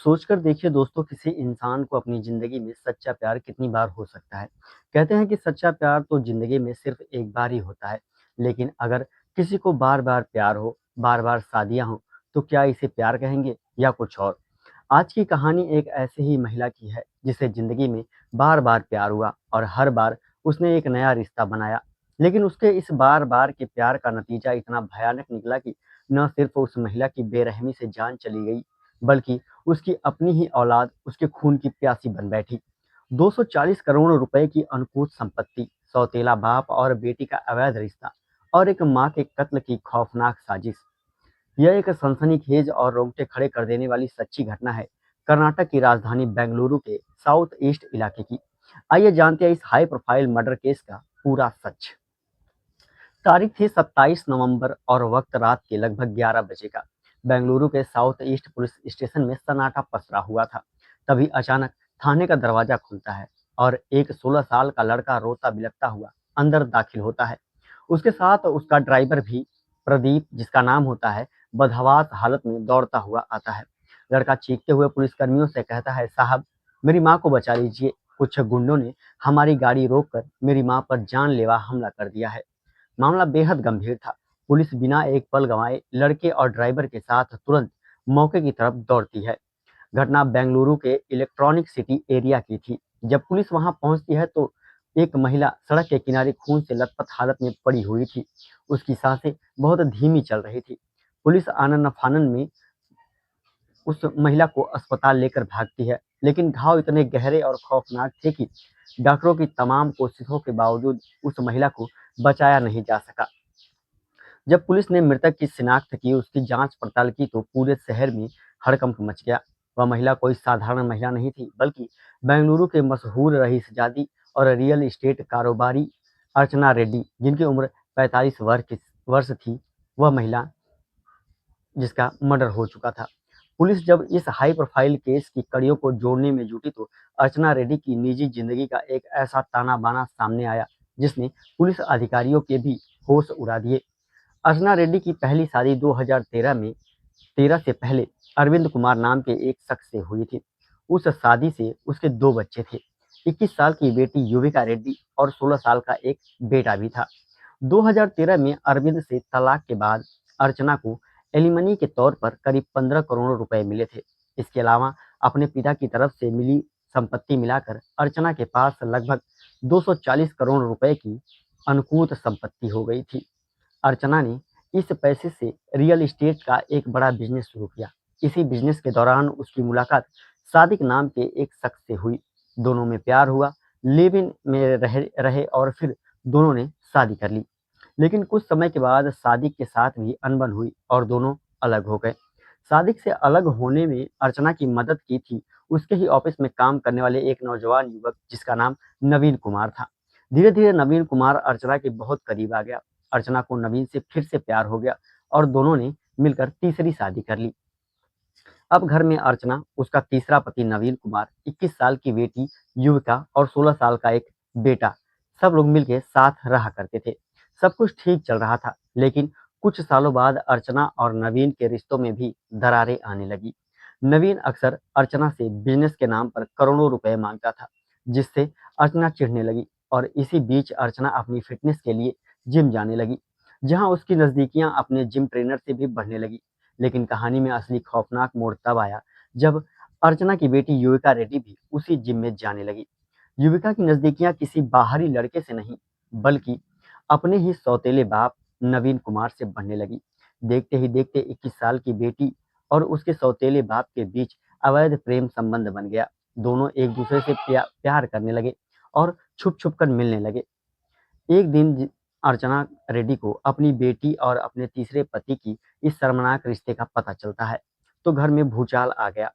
सोचकर देखिए दोस्तों, किसी इंसान को अपनी ज़िंदगी में सच्चा प्यार कितनी बार हो सकता है। कहते हैं कि सच्चा प्यार तो ज़िंदगी में सिर्फ़ एक बार ही होता है। लेकिन अगर किसी को बार-बार प्यार हो, बार-बार शादियाँ हों, तो क्या इसे प्यार कहेंगे या कुछ और? आज की कहानी एक ऐसी ही महिला की है, जिसे ज़िंदगी में बार-बार प्यार हुआ और हर बार उसने एक नया रिश्ता बनाया। लेकिन उसके इस बार-बार के प्यार का नतीजा इतना भयानक निकला कि न सिर्फ़ उस महिला की बेरहमी से जान चली गई, बल्कि उसकी अपनी ही औलाद उसके खून की प्यासी बन बैठी। 240 करोड़ रुपए की अनकूत संपत्ति, सौतेला बाप और बेटी का अवैध रिश्ता और एक माँ के कत्ल की खौफनाक साजिश। यह एक सनसनीखेज और रोंगटे खड़े कर देने वाली सच्ची घटना है, कर्नाटक की राजधानी बेंगलुरु के साउथ ईस्ट इलाके की। आइए जानते हैं इस हाई प्रोफाइल मर्डर केस का पूरा सच। तारीख थी 27 नवंबर और वक्त रात के लगभग 11 बजे का। बेंगलुरु के साउथ ईस्ट पुलिस स्टेशन में सन्नाटा पसरा हुआ था। तभी अचानक थाने का दरवाजा खुलता है और एक 16 साल का लड़का रोता बिलखता हुआ अंदर दाखिल होता है। उसके साथ उसका ड्राइवर भी, प्रदीप जिसका नाम होता है, बदहवास हालत में दौड़ता हुआ आता है। लड़का चीखते हुए पुलिसकर्मियों से कहता है, साहब, मेरी माँ को बचा लीजिए। कुछ गुंडों ने हमारी गाड़ी रोककर मेरी माँ पर जानलेवा हमला कर दिया है। मामला बेहद गंभीर था। पुलिस बिना एक पल गंवाए लड़के और ड्राइवर के साथ तुरंत मौके की तरफ दौड़ती है। घटना बेंगलुरु के इलेक्ट्रॉनिक सिटी एरिया की थी। जब पुलिस वहां पहुंचती है तो एक महिला सड़क के किनारे खून से लथपथ हालत में पड़ी हुई थी। उसकी सांसें बहुत धीमी चल रही थी। पुलिस आनन फानन में उस महिला को अस्पताल लेकर भागती है, लेकिन घाव इतने गहरे और खौफनाक थे कि डॉक्टरों की तमाम कोशिशों के बावजूद उस महिला को बचाया नहीं जा सका। जब पुलिस ने मृतक की शिनाख्त की, उसकी जांच पड़ताल की, तो पूरे शहर में हड़कंप मच गया। वह महिला कोई साधारण महिला नहीं थी, बल्कि बेंगलुरु के मशहूर रईसजादी और रियल एस्टेट कारोबारी अर्चना रेड्डी, जिनकी उम्र 45 वर्ष थी। वह महिला जिसका मर्डर हो चुका था। पुलिस जब इस हाई प्रोफाइल केस की कड़ियों को जोड़ने में जुटी, तो अर्चना रेड्डी की निजी जिंदगी का एक ऐसा ताना-बाना सामने आया, जिसने पुलिस अधिकारियों के भी होश उड़ा दिए। अर्चना रेड्डी की पहली शादी 2013 से पहले अरविंद कुमार नाम के एक शख्स से हुई थी। उस शादी से उसके 2 बच्चे थे। 21 साल की बेटी युविका रेड्डी और 16 साल का एक बेटा भी था। 2013 में अरविंद से तलाक के बाद अर्चना को एलिमनी के तौर पर करीब 15 करोड़ रुपए मिले थे। इसके अलावा अपने पिता की तरफ से मिली संपत्ति मिलाकर अर्चना के पास लगभग 240 करोड़ रुपए की अनुकूत संपत्ति हो गई थी। अर्चना ने इस पैसे से रियल एस्टेट का एक बड़ा बिजनेस शुरू किया। इसी बिजनेस के दौरान उसकी मुलाकात सादिक नाम के एक शख्स से हुई। दोनों में प्यार हुआ, लिव इन में रहे रहे और फिर दोनों ने शादी कर ली। लेकिन कुछ समय के बाद सादिक के साथ भी अनबन हुई और दोनों अलग हो गए। सादिक से अलग होने में अर्चना की मदद की थी उसके ही ऑफिस में काम करने वाले एक नौजवान युवक, जिसका नाम नवीन कुमार था। धीरे धीरे नवीन कुमार अर्चना के बहुत करीब आ गया। अर्चना को नवीन से फिर से प्यार हो गया और दोनों ने मिलकर तीसरी शादी कर ली। अब घर में अर्चना, उसका तीसरा पति नवीन कुमार, 21 साल की बेटी युविका और 16 साल का एक बेटा, सब लोग मिलके साथ रहा करते थे। सब कुछ ठीक चल रहा था, लेकिन कुछ सालों बाद अर्चना और नवीन के रिश्तों में भी दरारें आने लगी। नवीन अक्सर अर्चना से बिजनेस के नाम पर करोड़ों रुपए मांगता था, जिससे अर्चना चिढ़ने लगी और इसी बीच अर्चना अपनी फिटनेस के लिए जिम जाने लगी, जहां उसकी नजदीकियां अपने जिम ट्रेनर से भी बढ़ने लगी। लेकिन कहानी में असली खौफनाक मोड़ तब आया, जब अर्चना की बेटी युविका रेड्डी भी उसी जिम में जाने लगी। युविका की नजदीकियां किसी बाहरी लड़के से नहीं, बल्कि अपने ही सौतेले बाप नवीन कुमार से बढ़ने लगी। देखते ही देखते 21 साल की बेटी और उसके सौतेले बाप के बीच अवैध प्रेम संबंध बन गया। दोनों एक दूसरे से प्यार करने लगे और छुप छुप कर मिलने लगे। एक दिन अर्चना रेड्डी को अपनी बेटी और अपने तीसरे पति की इस शर्मनाक रिश्ते का पता चलता है, तो घर में भूचाल आ गया।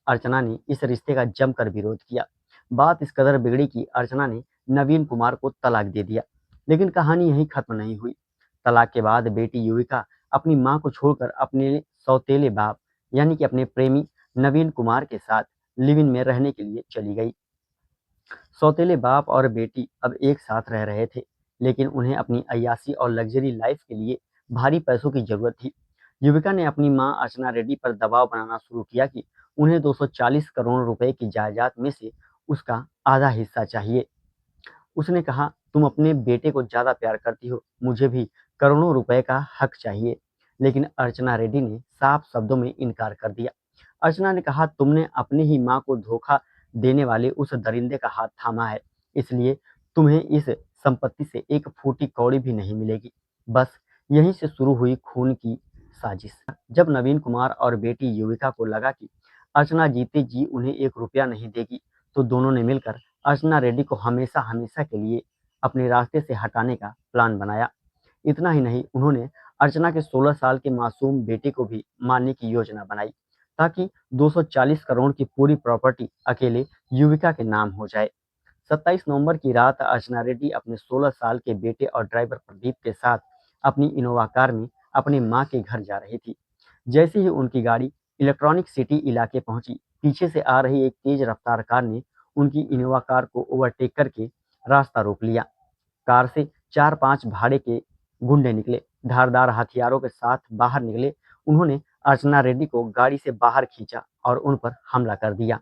अर्चना ने इस रिश्ते का जमकर विरोध किया। बात इस कदर बिगड़ी कि अर्चना ने नवीन कुमार को तलाक दे दिया। लेकिन कहानी यहीं खत्म नहीं हुई। तलाक के बाद बेटी युविका अपनी मां को छोड़कर अपने सौतेले बाप, यानी कि अपने प्रेमी नवीन कुमार के साथ लिव इन में रहने के लिए चली गई। सौतेले बाप और बेटी अब एक साथ रह रहे थे, लेकिन उन्हें अपनी अय्याशी और लग्जरी लाइफ के लिए भारी पैसों की जरूरत थी। युविका ने अपनी मां अर्चना रेड्डी पर दबाव बनाना शुरू किया कि उन्हें 240 करोड़ रुपए की जायदाद में से उसका आधा हिस्सा चाहिए। उसने कहा, तुम अपने बेटे को ज़्यादा प्यार करती हो, मुझे भी करोड़ों रुपए का हक चाहिए। लेकिन अर्चना रेड्डी ने साफ शब्दों में इनकार कर दिया। अर्चना ने कहा, तुमने अपनी ही माँ को धोखा देने वाले उस दरिंदे का हाथ थामा है, इसलिए तुम्हें इस संपत्ति से एक फूटी कौड़ी भी नहीं मिलेगी। बस यहीं से शुरू हुई खून की साजिश। जब नवीन कुमार और बेटी युविका को लगा कि अर्चना जीते जी उन्हें एक रुपया नहीं देगी, तो दोनों ने मिलकर अर्चना रेड्डी को हमेशा हमेशा के लिए अपने रास्ते से हटाने का प्लान बनाया। इतना ही नहीं, उन्होंने अर्चना के 16 साल के मासूम बेटे को भी मारने की योजना बनाई, ताकि 240 करोड़ की पूरी प्रॉपर्टी अकेले युविका के नाम हो जाए। 27 नवंबर की रात अर्चना रेड्डी अपने 16 साल के बेटे और ड्राइवर प्रदीप के साथ अपनी इनोवा कार में अपनी मां के घर जा रही थी। जैसे ही उनकी गाड़ी इलेक्ट्रॉनिक सिटी इलाके पहुंची, पीछे से आ रही एक तेज रफ्तार कार ने उनकी इनोवा कार को ओवरटेक करके रास्ता रोक लिया। कार से 4-5 भाड़े के गुंडे निकले, धारदार हथियारों के साथ बाहर निकले। उन्होंने अर्चना रेड्डी को गाड़ी से बाहर खींचा और उन पर हमला कर दिया।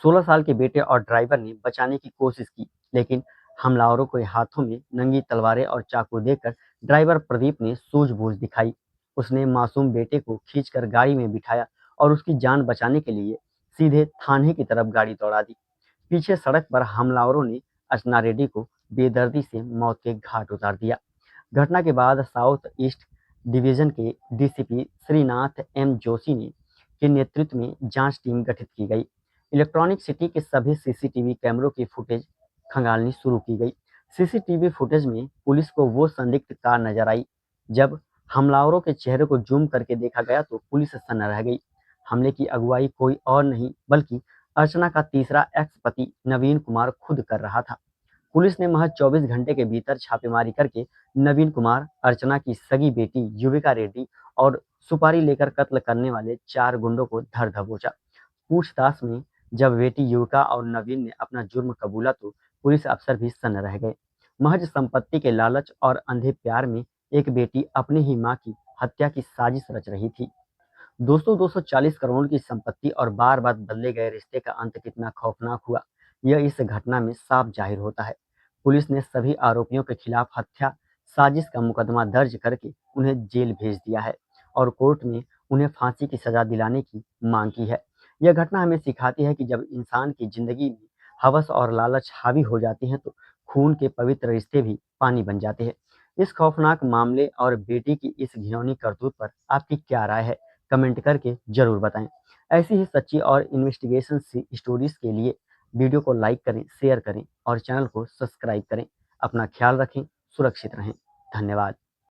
16 साल के बेटे और ड्राइवर ने बचाने की कोशिश की, लेकिन हमलावरों के हाथों में नंगी तलवारें और चाकू देखकर ड्राइवर प्रदीप ने सूझबूझ दिखाई। उसने मासूम बेटे को खींचकर गाड़ी में बिठाया और उसकी जान बचाने के लिए सीधे थाने की तरफ गाड़ी दौड़ा दी। पीछे सड़क पर हमलावरों ने अर्चना रेड्डी को बेदर्दी से मौत के घाट उतार दिया। घटना के बाद साउथ ईस्ट डिवीजन के डीसीपी श्रीनाथ एम जोशी ने के नेतृत्व में जांच टीम गठित की गई। इलेक्ट्रॉनिक सिटी के सभी सीसीटीवी कैमरों की फुटेज खंगालनी शुरू की गई। सीसीटीवी फुटेज में पुलिस को वो संदिग्ध कार नजर आई। जब हमलावरों के चेहरे को जूम करके देखा गया तो पुलिस सन्न रह गई। हमले की अगुवाई कोई और नहीं बल्कि अर्चना का तीसरा एक्स पति नवीन कुमार खुद कर रहा था। पुलिस ने महज 24 घंटे के भीतर छापेमारी करके नवीन कुमार, अर्चना की सगी बेटी युविका रेड्डी और सुपारी लेकर कत्ल करने वाले 4 गुंडों को धर दबोचा। पूछताछ में जब बेटी युविका और नवीन ने अपना जुर्म कबूला तो पुलिस अफसर भी सन्न रह गए। महज संपत्ति के लालच और अंधे प्यार में एक बेटी अपनी ही मां की हत्या की साजिश रच रही थी। दोस्तों, 240 करोड़ की संपत्ति और बार बार बदले गए रिश्ते का अंत कितना खौफनाक हुआ, यह इस घटना में साफ जाहिर होता है। पुलिस ने सभी आरोपियों के खिलाफ हत्या साजिश का मुकदमा दर्ज करके उन्हें जेल भेज दिया है और कोर्ट में उन्हें फांसी की सजा दिलाने की मांग की है। यह घटना हमें सिखाती है कि जब इंसान की जिंदगी में हवस और लालच हावी हो जाती हैं तो खून के पवित्र रिश्ते भी पानी बन जाते हैं। इस खौफनाक मामले और बेटी की इस घिनौनी करतूत पर आपकी क्या राय है? कमेंट करके ज़रूर बताएं। ऐसी ही सच्ची और इन्वेस्टिगेशन स्टोरीज के लिए वीडियो को लाइक करें, शेयर करें और चैनल को सब्सक्राइब करें। अपना ख्याल रखें, सुरक्षित रहें। धन्यवाद।